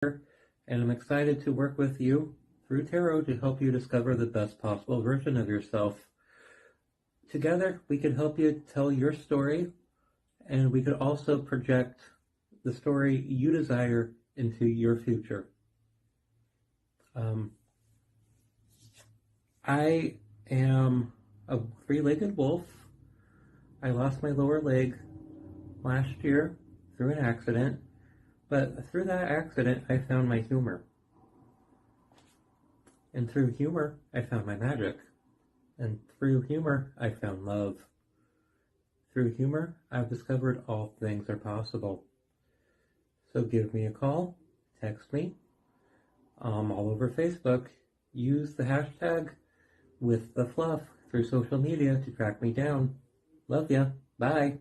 and I'm excited to work with you through tarot to help you discover the best possible version of yourself. Together, we can help you tell your story, and we could also project the story you desire into your future. I am a three-legged wolf. I lost my lower leg last year through an accident, but through that accident, I found my humor. And through humor, I found my magic. And through humor, I found love. Through humor, I've discovered all things are possible. So give me a call, text me, all over Facebook. Use the hashtag with the fluff through social media to track me down. Love ya. Bye.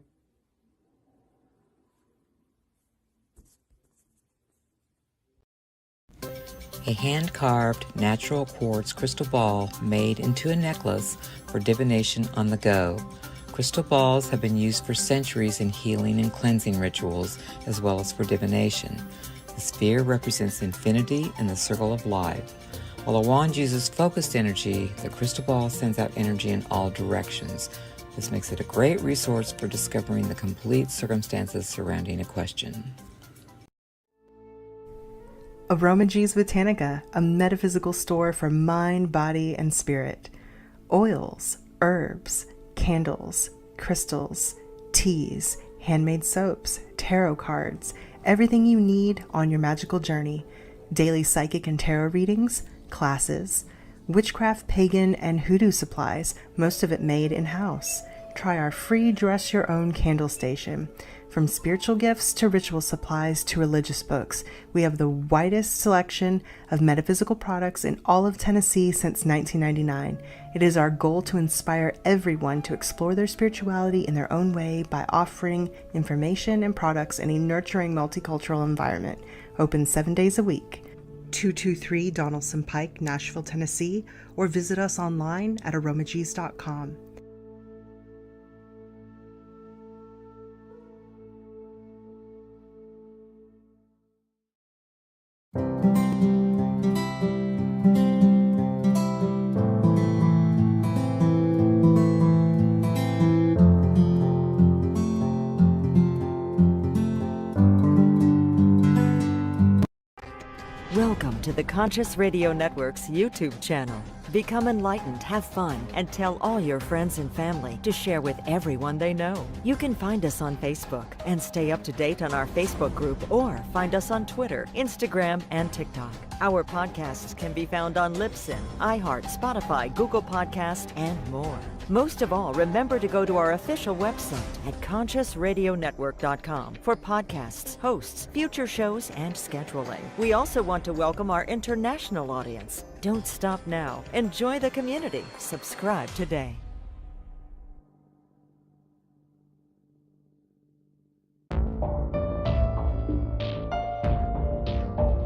A hand-carved natural quartz crystal ball made into a necklace for divination on the go. Crystal balls have been used for centuries in healing and cleansing rituals, as well as for divination. The sphere represents infinity and the circle of life. While a wand uses focused energy, the crystal ball sends out energy in all directions. This makes it a great resource for discovering the complete circumstances surrounding a question. Aromagees Botanica, a metaphysical store for mind, body, and spirit. Oils, herbs, candles, crystals, teas, handmade soaps, tarot cards, everything you need on your magical journey. Daily psychic and tarot readings, classes, witchcraft, pagan, and hoodoo supplies, most of it made in-house. Try our free Dress Your Own candle station. From spiritual gifts to ritual supplies to religious books, we have the widest selection of metaphysical products in all of Tennessee since 1999. It is our goal to inspire everyone to explore their spirituality in their own way by offering information and products in a nurturing multicultural environment. Open 7 days a week. 223 Donaldson Pike, Nashville, Tennessee, or visit us online at aromagees.com. Welcome to the Conscious Radio Network's YouTube channel. Become enlightened, have fun, and tell all your friends and family to share with everyone they know. You can find us on Facebook and stay up to date on our Facebook group, or find us on Twitter, Instagram, and TikTok. Our podcasts can be found on Libsyn, iHeart, Spotify, Google Podcast, and more. Most of all, remember to go to our official website at consciousradionetwork.com for podcasts, hosts, future shows, and scheduling. We also want to welcome our international audience. Don't stop now. Enjoy the community. Subscribe today.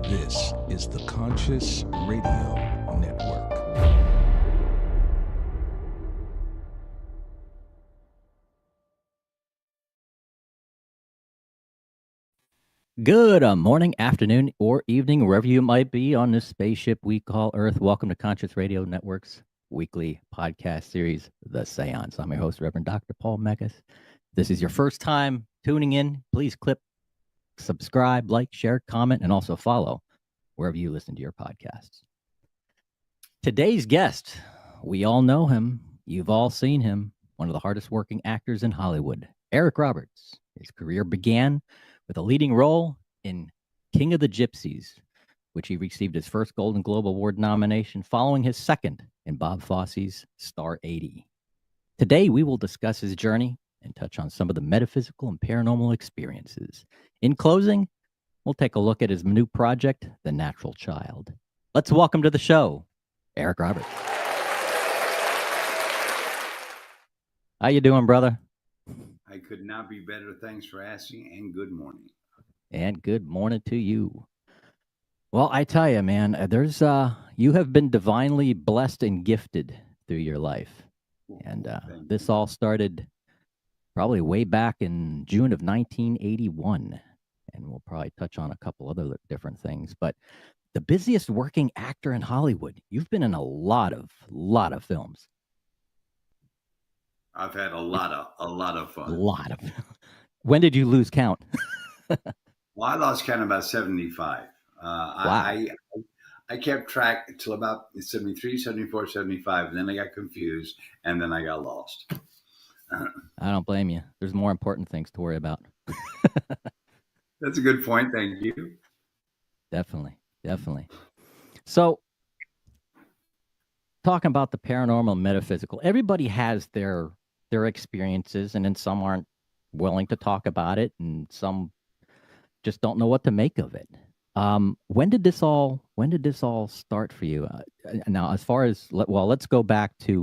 This is the Conscious Radio Network. Good morning, afternoon, or evening, wherever you might be on this spaceship we call Earth. Welcome to Conscious Radio Network's weekly podcast series, The Seance. I'm your host, Reverend Dr. Paul Meckes. If this is your first time tuning in, please click subscribe, like, share, comment, and also follow wherever you listen to your podcasts. Today's guest, we all know him. You've all seen him. One of the hardest working actors in Hollywood, Eric Roberts. His career began with a leading role in King of the Gypsies, which he received his first Golden Globe Award nomination following his second in Bob Fosse's Star 80. Today, we will discuss his journey and touch on some of the metaphysical and paranormal experiences. In closing, we'll take a look at his new project, The Natural Child. Let's welcome to the show, Eric Roberts. How you doing, brother? I could not be better. Thanks for asking, and good morning. And good morning to you. Well, I tell you, man, there's you have been divinely blessed and gifted through your life. And this all started probably way back in June of 1981. and we'll probably touch on a couple other different things. But the busiest working actor in Hollywood. You've been in a lot of films. I've had a lot of A fun. lot of. When did you lose count? Well, I lost count about 75. Wow. I kept track until about 73, 74, 75, and then I got confused, and then I got lost. I don't blame you. There's more important things to worry about. That's a good point. Thank you. Definitely. So, talking about the paranormal, metaphysical, everybody has their experiences, and then some aren't willing to talk about it, and some just don't know what to make of it. When did this all start for you? Now, as far as let's go back to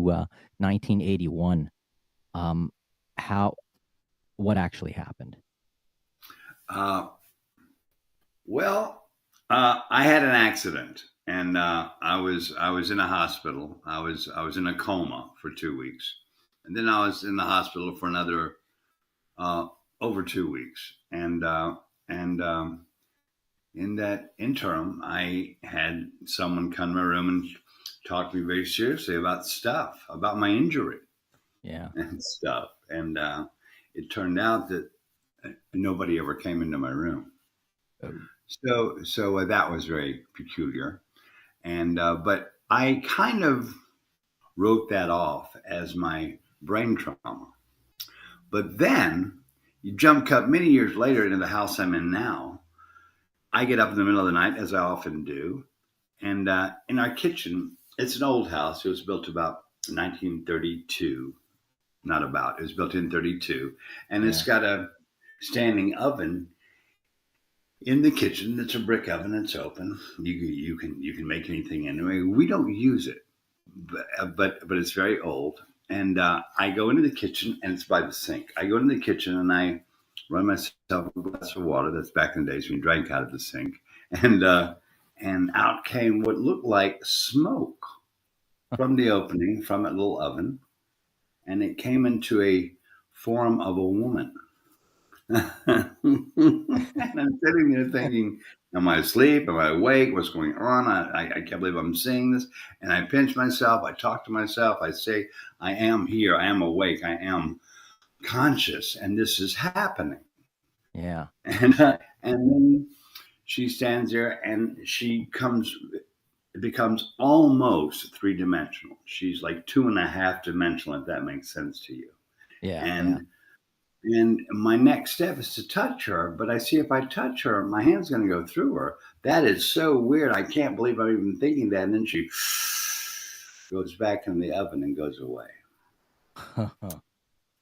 1981. What actually happened? I had an accident, and I was in a hospital. I was in a coma for 2 weeks, and then I was in the hospital for another over 2 weeks, and in that interim, I had someone come to my room and talk to me very seriously about stuff, about my injury. Yeah. And stuff. And it turned out that nobody ever came into my room. So that was very peculiar. And but I kind of wrote that off as my brain trauma. But then you jump cut many years later into the house I'm in now. I get up in the middle of the night, as I often do, and in our kitchen, it's an old house. It was built about 1932. Not about. It was built in 32, and it's got a standing oven in the kitchen. It's a brick oven. It's open. You can make anything in it. We don't use it, but it's very old. And I go into the kitchen, and it's by the sink. I go into the kitchen, and I run myself a glass of water. That's back in the days when you drank out of the sink, and out came what looked like smoke from the opening from that little oven. And it came into a form of a woman. And I'm sitting there thinking, am I asleep? Am I awake? What's going on? I can't believe I'm seeing this. And I pinch myself. I talk to myself. I say, I am here. I am awake. I am conscious. And this is happening. Yeah. And then she stands there and it becomes almost three-dimensional. She's like 2.5 dimensional, if that makes sense to you. Yeah. And my next step is to touch her, but I see if I touch her, my hand's going to go through her. That is so weird. I can't believe I'm even thinking that. And then she goes back in the oven and goes away.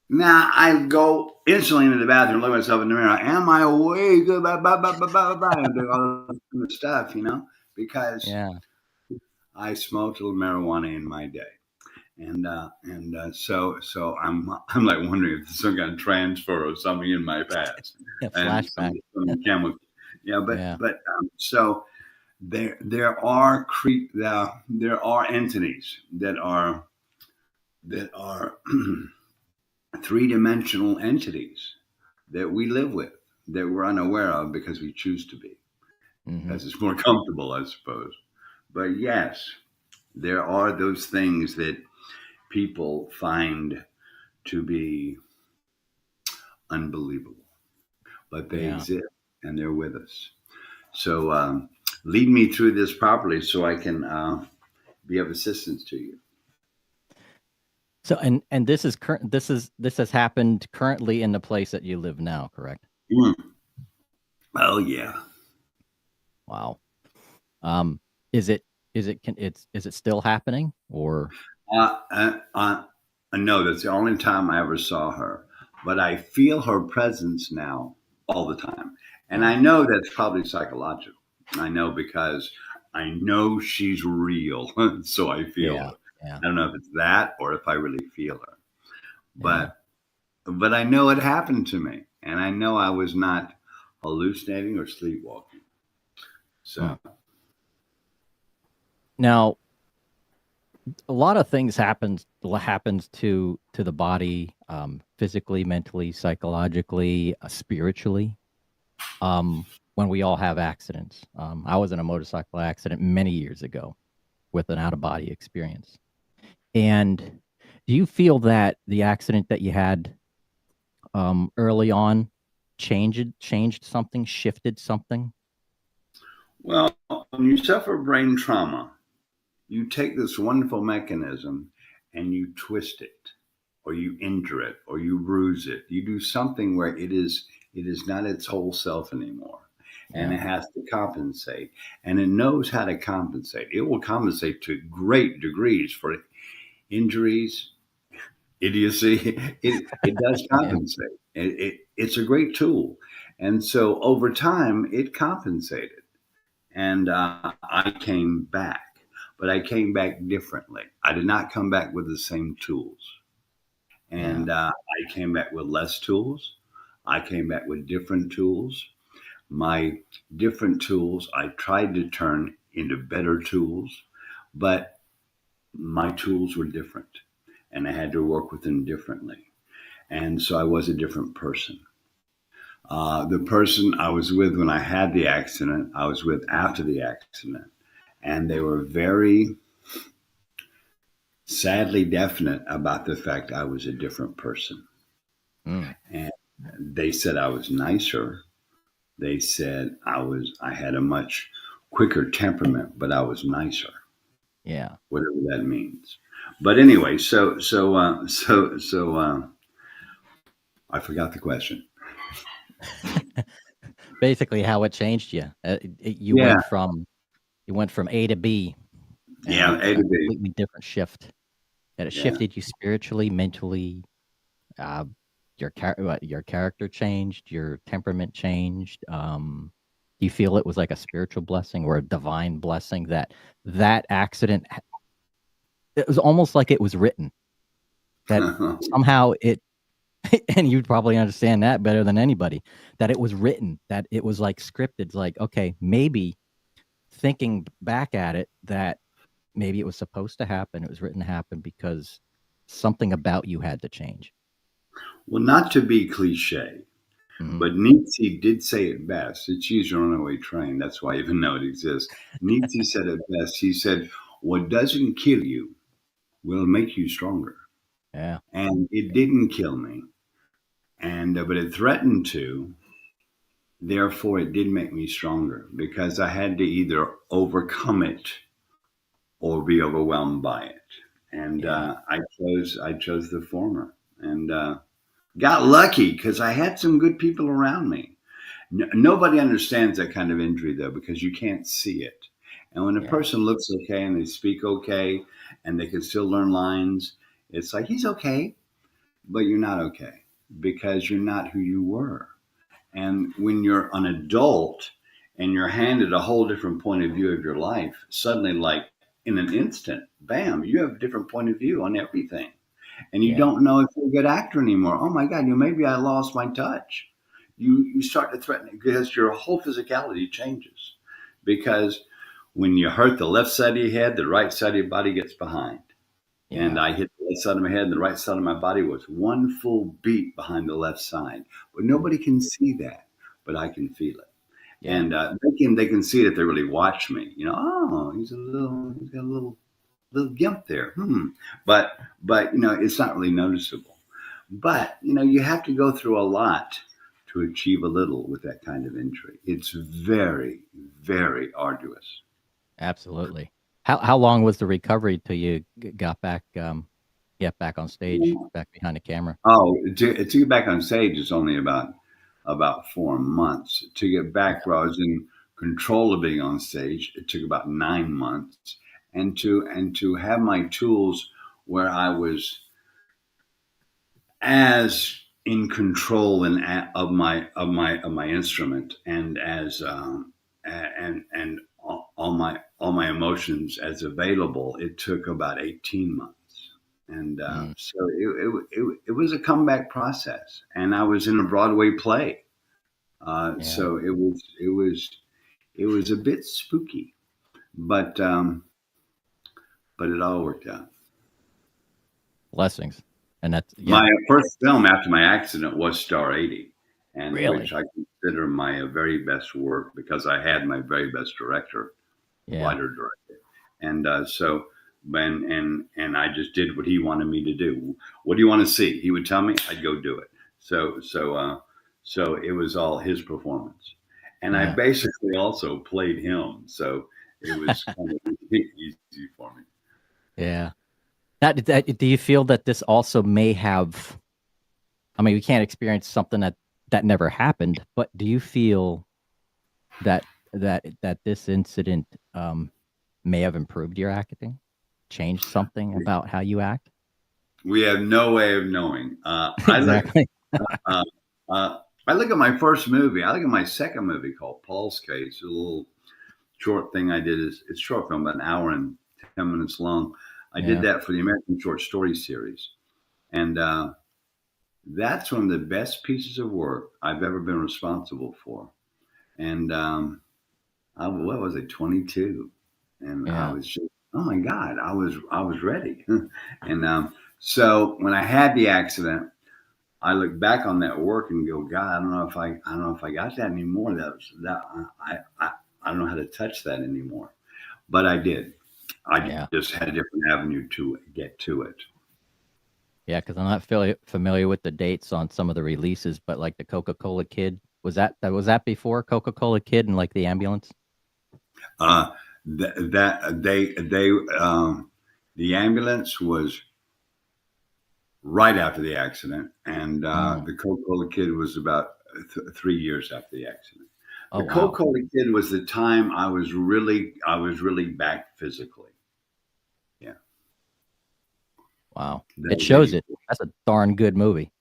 Now I go instantly into the bathroom, look at myself in the mirror. Am I awake? And do all this stuff, because I smoked a little marijuana in my day, and so I'm like wondering if there's some kind of transfer or something in my past. Flashback. But so there are entities that are three-dimensional entities that we live with that we're unaware of because we choose to be, because it's more comfortable, I suppose. But yes, there are those things that people find to be unbelievable, but they exist and they're with us. So lead me through this properly so I can be of assistance to you. So and this has happened currently in the place that you live now, correct? Oh yeah. Wow. Is it still happening or? No, that's the only time I ever saw her. But I feel her presence now all the time. And I know that's probably psychological. I know because I know she's real. So I feel her. Yeah. I don't know if it's that or if I really feel her. But I know it happened to me. And I know I was not hallucinating or sleepwalking. So now a lot of things happens to the body, physically, mentally, psychologically, spiritually. when we all have accidents. I was in a motorcycle accident many years ago with an out-of-body experience. And do you feel that the accident that you had early on changed something, shifted something? Well, when you suffer brain trauma, you take this wonderful mechanism and you twist it, or you injure it, or you bruise it. You do something where it is not its whole self anymore. And Yeah. it has to compensate. And it knows how to compensate. It will compensate to great degrees for injuries, idiocy. It does Yeah. compensate. It's a great tool. And so over time, it compensated. And I came back, but I came back differently. I did not come back with the same tools. Yeah. And I came back with less tools. I came back with different tools. My different tools, I tried to turn into better tools, but my tools were different and I had to work with them differently. And so I was a different person. The person I was with when I had the accident, I was with after the accident. And they were very sadly definite about the fact I was a different person. Mm. And they said I was nicer. They said I had a much quicker temperament, but I was nicer, Yeah. whatever that means. But anyway, so I forgot the question. Basically, how it changed you. You Yeah, went from A to B, and yeah, A a to B. completely different shift. That it Yeah. shifted you spiritually, mentally. Uh, your character changed, your temperament changed. Do you feel it was like a spiritual blessing or a divine blessing that accident? It was almost like it was written. That somehow it, and you'd probably understand that better than anybody. That it was written. That it was like scripted. It's like, okay, maybe thinking back at it, that maybe it was supposed to happen. It was written to happen because something about you had to change. Well, not to be cliche, Hmm. but Nietzsche did say it best. It's used on a runaway train. That's why I even know it exists. Nietzsche said it best. He said, "What doesn't kill you will make you stronger." Yeah. And it didn't kill me, and but it threatened to. Therefore, it did make me stronger because I had to either overcome it or be overwhelmed by it. And Yeah. I chose the former, and got lucky because I had some good people around me. Nobody understands that kind of injury though because you can't see it. And when a Yeah. person looks okay and they speak okay and they can still learn lines, it's like he's okay, but you're not okay because you're not who you were. And when you're an adult and you're handed a whole different point of view of your life, suddenly, like in an instant, bam, you have a different point of view on everything. And you Yeah. don't know if you're a good actor anymore. Oh my God, maybe I lost my touch. You start to threaten it because your whole physicality changes. Because when you hurt the left side of your head, the right side of your body gets behind. And Yeah. I hit the left side of my head, and the right side of my body was one full beat behind the left side. But nobody can see that, but I can feel it. Yeah. And they can see it if they really watch me. Oh, he's got a little gimp there. But it's not really noticeable. But you have to go through a lot to achieve a little with that kind of injury. It's very, very arduous. Absolutely. How long was the recovery till you got back, get back on stage, back behind the camera? Oh, to get back on stage is only about 4 months. To get back where I was in control of being on stage, it took about 9 months. And to have my tools where I was as in control of my instrument and as and all my emotions as available, it took about 18 months. And Mm. so it was a comeback process, and I was in a Broadway play, Yeah. so it was a bit spooky, but it all worked out. Blessings. And that's, yeah. My first film after my accident was Star 80, and which Really? I consider my very best work because I had my very best director, Yeah. writer director, and so and I just did what he wanted me to do. What do you want to see? He would tell me, I'd go do it. So it was all his performance, and I Yeah. basically also played him. So it was kind of easy for me. Yeah. Do you feel that this also may have, I mean, we can't experience something that never happened, but do you feel that this incident may have improved your acting, changed something about how you act? We have no way of knowing. Exactly. Uh, I look at my first movie. I look at my second movie called Paul's Case. A little short thing I did is it's short film, about an hour and 10 minutes long. I did Yeah. that for the American Short Story Series, and that's one of the best pieces of work I've ever been responsible for. And what was it, 22? And I Yeah. was just, oh my God, I was ready. And so when I had the accident, I look back on that work and go, God, I don't know if I got that anymore. I don't know how to touch that anymore, but I did. I Yeah. just had a different avenue to get to it. Yeah, because I'm not familiar with the dates on some of the releases, but like the Coca-Cola Kid, was that before Coca-Cola Kid and like the ambulance? That they the ambulance was right after the accident, and the Coca-Cola Kid was about 3 years after the accident. Oh The wow. Coca-Cola Kid was the time I was really back physically. Yeah, Wow. that It was shows it. 84. That's a darn good movie.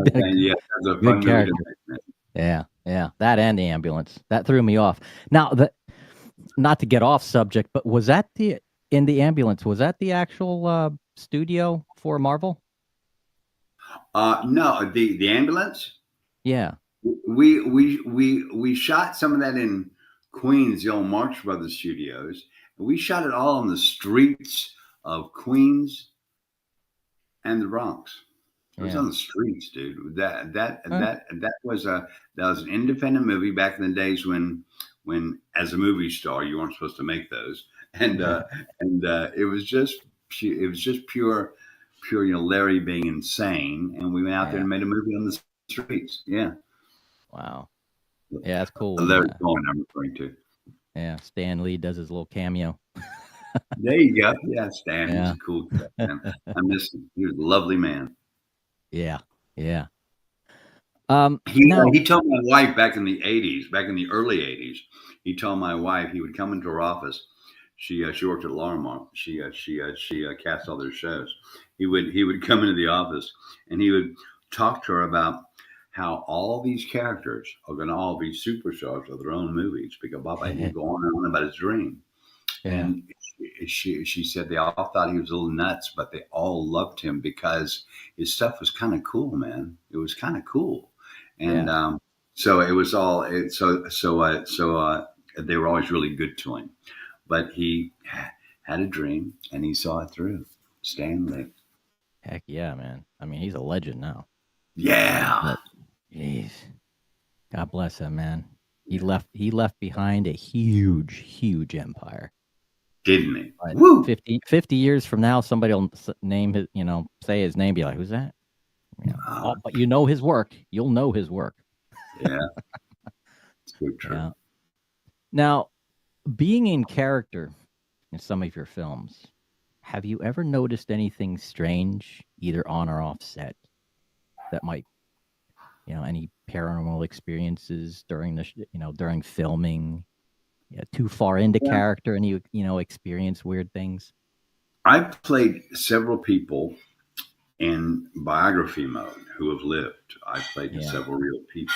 Did a And yeah, that was a good fun movie to character. make. Man. Yeah, yeah. That and the ambulance. That threw me off. Now, not to get off subject, but was that in the ambulance, was that the actual studio for Marvel? No, the ambulance. Yeah. We shot some of that in Queens, the old Marx Brothers Studios. We shot it all on the streets of Queens and the Bronx. It was Yeah. on the streets, dude. Huh. That was an independent movie back in the days when as a movie star you weren't supposed to make those, and it was just pure Larry being insane, and we went out there Yeah. and made a movie on the streets. Yeah, Wow. Yeah, that's cool when Larry Cohen I'm referring to. yeah, Stan Lee does his little cameo. There you go. Yeah, Stan, he's Yeah. a cool guy, man. I miss him. He was a lovely man. Yeah. Yeah. He Now, he told my wife back in the '80s, back in the early '80s, he told my wife he would come into her office. She worked at Larimar. She cast all their shows. He would come into the office and he would talk to her about how all these characters are going to all be superstars of their own movies because Baba he would go on and on about his dream. yeah. And she said they all thought he was a little nuts, but they all loved him because his stuff was kind of cool, man. It was kind of cool, and Yeah. so it was all. They were always really good to him, but he had a dream and he saw it through. Stanley, Heck yeah, man. I mean, he's a legend now. yeah, But jeez. God bless him, man. He left behind a huge empire. didn't he? But Woo! 50 years from now, somebody will name his, say his name, be like, who's that? But you know his work. You'll know his work. Yeah, it's so true. Yeah. Now, being in character in some of your films, have you ever noticed anything strange, either on or off set, that might, any paranormal experiences during during filming? Yeah, too far into Yeah. character, and you experience weird things. I've played several people in biography mode who have lived. I've played Yeah. several real people.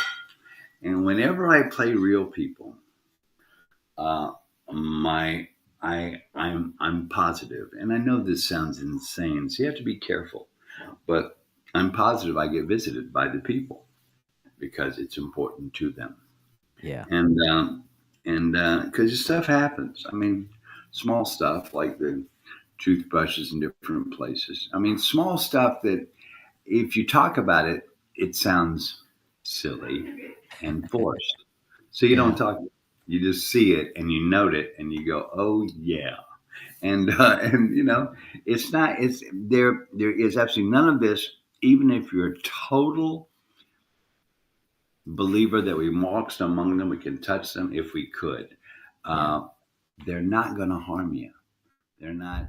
And whenever I play real people, uh, I'm positive, and I know this sounds insane, so you have to be careful. But I'm positive I get visited by the people because it's important to them, Yeah. and because stuff happens. I mean, small stuff like the toothbrushes in different places. I mean, small stuff that if you talk about it, it sounds silly, and forced. So you don't talk, you just see it and you note it and you go, oh yeah. And it's not, there is absolutely none of this, even if you're a total believer that we walked among them, we can touch them if we could. They're not going to harm you. They're not.